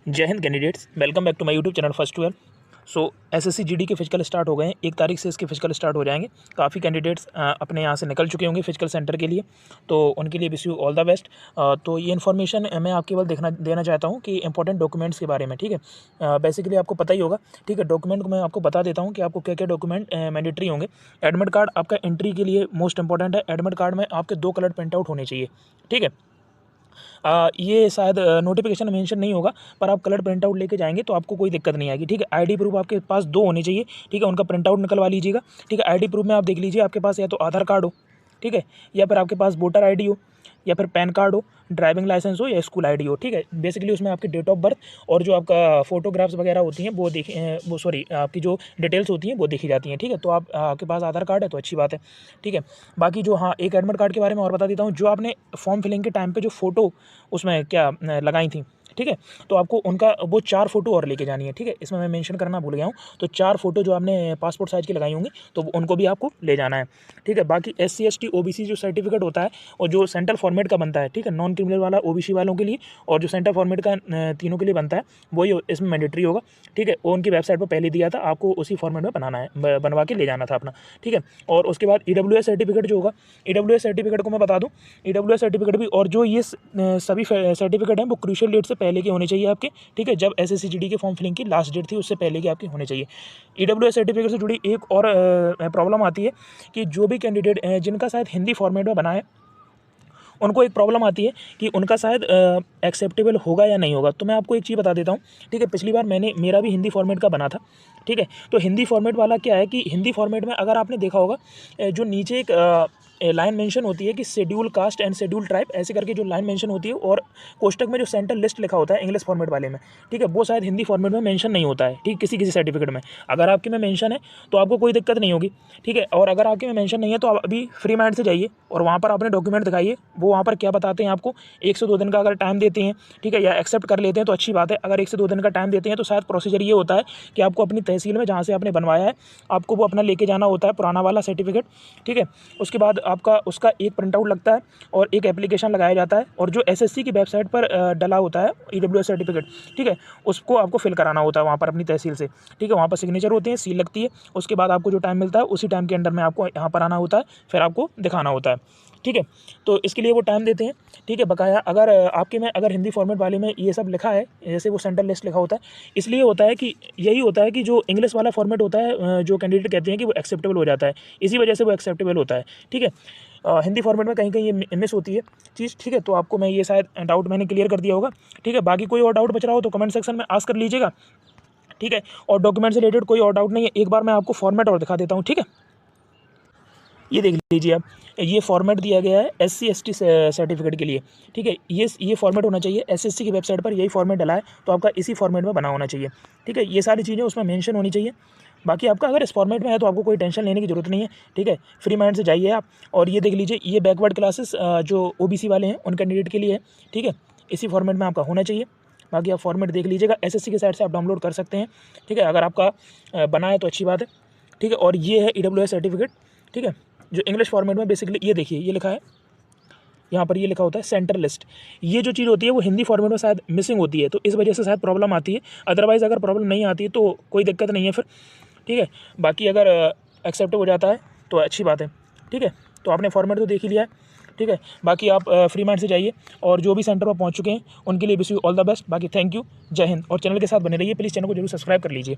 जय हिंद candidates, welcome back to my YouTube channel first twelve. So SSC GD के physical start हो गए हैं। 1 तारीख से इसके फिजिकल स्टार्ट हो जाएंगे। काफ़ी कैंडिडेट्स अपने यहाँ से निकल चुके होंगे फिजिकल सेंटर के लिए, तो उनके लिए wish you all the best. तो ये इन्फॉर्मेशन मैं आपको केवल देना चाहता हूँ कि इंपॉर्टेंट डॉक्यूमेंट्स के बारे में, ठीक है। बेसिकली आपको पता ही होगा, ठीक है। डॉक्यूमेंट को मैं आपको बता देता हूँ कि आपको क्या क्या डॉक्यूमेंट मैंडेटरी होंगे। एडमिट कार्ड आपका एंट्री के लिए मोस्ट इंपॉर्टेंट है। एडमिट कार्ड में आपके 2 कलर प्रिंट आउट होने चाहिए, ठीक है। ये शायद नोटिफिकेशन मेंशन नहीं होगा, पर आप कलर प्रिंट आउट लेके जाएंगे तो आपको कोई दिक्कत नहीं आएगी, ठीक है। आईडी प्रूफ आपके पास 2 होने चाहिए, ठीक है। उनका प्रिंट आउट निकलवा लीजिएगा, ठीक है। आईडी प्रूफ में आप देख लीजिए, आपके पास या तो आधार कार्ड हो, ठीक है, या फिर आपके पास वोटर आईडी हो, या फिर पैन कार्ड हो, ड्राइविंग लाइसेंस हो, या स्कूल आईडी हो, ठीक है। बेसिकली उसमें आपकी डेट ऑफ बर्थ और जो आपका फोटोग्राफ्स वगैरह होती हैं वो सॉरी आपकी जो डिटेल्स होती हैं वो देखी जाती हैं, ठीक है। तो आपके पास आधार कार्ड है तो अच्छी बात है, ठीक है। बाकी जो हाँ, एक एडमिट कार्ड के बारे में और बता देता हूँ। जो आपने फॉर्म फिलिंग के टाइम पे जो फ़ोटो उसमें क्या लगाई थी, ठीक है, तो आपको उनका वो 4 फ़ोटो और लेके जानी है, ठीक है। इसमें मैं मेंशन करना भूल गया हूँ। तो 4 फ़ोटो जो आपने पासपोर्ट साइज़ की लगाई होंगी तो उनको भी आपको ले जाना है, ठीक है। बाकी SC ST OBC जो सर्टिफिकेट होता है और जो सेंट्रल फॉर्मेट का बनता है, ठीक है, नॉन क्रिमिनल वाला OBC वालों के लिए, और जो सेंट्रल फॉर्मेट का तीनों के लिए बनता है वही इसमें मैंडेटरी होगा, ठीक है। वो उनकी वेबसाइट पर पहले दिया था, आपको उसी फॉर्मेट में बनाना है, बनवा के ले जाना था अपना, ठीक है। और उसके बाद EWS सर्टिफिकेट जो होगा, EWS सर्टिफिकेट को मैं बता दूँ, EWS सर्टिफिकेट भी, और जो ये सभी सर्टिफिकेट हैं वो क्रूशियल डेट से पहले के होने चाहिए आपके, ठीक है। जब SSC GD के फॉर्म फिलिंग की लास्ट डेट थी उससे पहले के आपके होने चाहिए। EWS सर्टिफिकेट से जुड़ी एक और प्रॉब्लम आती है कि जो भी कैंडिडेट जिनका शायद हिंदी फॉर्मेट में बना है, उनको एक प्रॉब्लम आती है कि उनका शायद एक्सेप्टेबल होगा या नहीं होगा। तो मैं आपको एक चीज़ बता देता हूँ, ठीक है। पिछली बार मेरा भी हिंदी फॉर्मेट का बना था, ठीक है। तो हिंदी फॉर्मेट वाला क्या है कि हिंदी फॉर्मेट में अगर आपने देखा होगा, जो नीचे एक लाइन मेंशन होती है कि schedule caste and schedule tribe, ऐसे करके जो लाइन मेंशन होती है, और कोष्टक में जो सेंट्रल लिस्ट लिखा होता है इंग्लिश फॉर्मेट वाले में, ठीक है, वो शायद हिंदी फॉर्मेट में मेंशन नहीं होता है, ठीक, किसी सर्टिफिकेट में। अगर आपके में मेंशन है तो आपको कोई दिक्कत नहीं होगी, ठीक है। और अगर आपके में मेंशन नहीं है तो आप अभी फ्री माइंड से जाइए और वहाँ पर अपने डॉक्यूमेंट दिखाइए। वो वहाँ पर क्या बताते हैं आपको, 1 से 2 दिन का अगर टाइम देते हैं, ठीक है, या एक्सेप्ट कर लेते हैं तो अच्छी बात है। अगर 1 से 2 दिन का टाइम देते हैं तो शायद प्रोसीजर ये होता है कि आपको अपनी तहसील में जहाँ से आपने बनवाया है, आपको वो अपना लेके जाना होता है पुराना वाला सर्टिफिकेट, ठीक है। उसके बाद आपका उसका एक प्रिंट आउट लगता है और एक एप्लीकेशन लगाया जाता है, और जो SSC की वेबसाइट पर डला होता है EWS सर्टिफिकेट, ठीक है, उसको आपको फिल कराना होता है वहाँ पर अपनी तहसील से, ठीक है। वहाँ पर सिग्नेचर होते हैं, सील लगती है। उसके बाद आपको जो टाइम मिलता है उसी टाइम के अंदर में आपको यहाँ पर आना होता है, फिर आपको दिखाना होता है, ठीक है। तो इसके लिए वो टाइम देते हैं, ठीक है। बकाया अगर आपके में अगर हिंदी फॉर्मेट वाले में ये सब लिखा है, जैसे वो सेंट्रल लिस्ट लिखा होता है, इसलिए होता है कि यही होता है कि जो इंग्लिश वाला फॉर्मेट होता है, जो कैंडिडेट कहते हैं कि वो एक्सेप्टेबल हो जाता है, इसी वजह से वो एक्सेप्टेबल होता है, ठीक है। हिंदी फॉर्मेट में कहीं कहीं ये मिस होती है चीज़, ठीक है। तो आपको मैं ये शायद डाउट मैंने क्लियर कर दिया होगा, ठीक है। बाकी कोई और डाउट बच रहा हो तो कमेंट सेक्शन में आस्क कर लीजिएगा, ठीक है। और डॉक्यूमेंट से रिलेटेड कोई और डाउट नहीं है, एक बार मैं आपको फॉर्मेट और दिखा देता हूँ, ठीक है। ये देख लीजिए आप, ये फॉर्मेट दिया गया है SC ST सर्टिफिकेट के लिए, ठीक है। ये फॉर्मेट होना चाहिए, SSC की वेबसाइट पर यही फॉर्मेट डला है तो आपका इसी फॉर्मेट में बना होना चाहिए, ठीक है। ये सारी चीज़ें उसमें मेंशन होनी चाहिए। बाकी आपका अगर इस फॉर्मेट में है तो आपको कोई टेंशन लेने की ज़रूरत नहीं है, ठीक है। फ्री माइंड से जाइए आप। और ये देख लीजिए, ये बैकवर्ड क्लासेस जो OBC वाले हैं उन कैंडिडेट के लिए है, ठीक है। इसी फॉर्मेट में आपका होना चाहिए। बाकी आप फॉर्मेट देख लीजिएगा, SSC की साइट से आप डाउनलोड कर सकते हैं, ठीक है। अगर आपका बना है तो अच्छी बात है, ठीक है। और ये है EWS सर्टिफिकेट, ठीक है। जो इंग्लिश फॉर्मेट में बेसिकली ये देखिए, ये लिखा है यहाँ पर, ये लिखा होता है सेंटर लिस्ट। ये जो चीज़ होती है वो हिंदी फॉर्मेट में शायद मिसिंग होती है, तो इस वजह से शायद प्रॉब्लम आती है। अदरवाइज़ अगर प्रॉब्लम नहीं आती है तो कोई दिक्कत नहीं है फिर, ठीक है। बाकी अगर एक्सेप्ट हो जाता है तो अच्छी बात है, ठीक है। तो आपने फॉर्मेट तो देख ही लिया है, ठीक है। बाकी आप फ्री माइंड से जाइए, और जो भी सेंटर पर पहुँच चुके हैं उनके लिए wish you all the best. बाकी थैंक यू, जय हिंद। और चैनल के साथ बने रहिए, प्लीज़ चैनल को जरूर सब्सक्राइब कर लीजिए।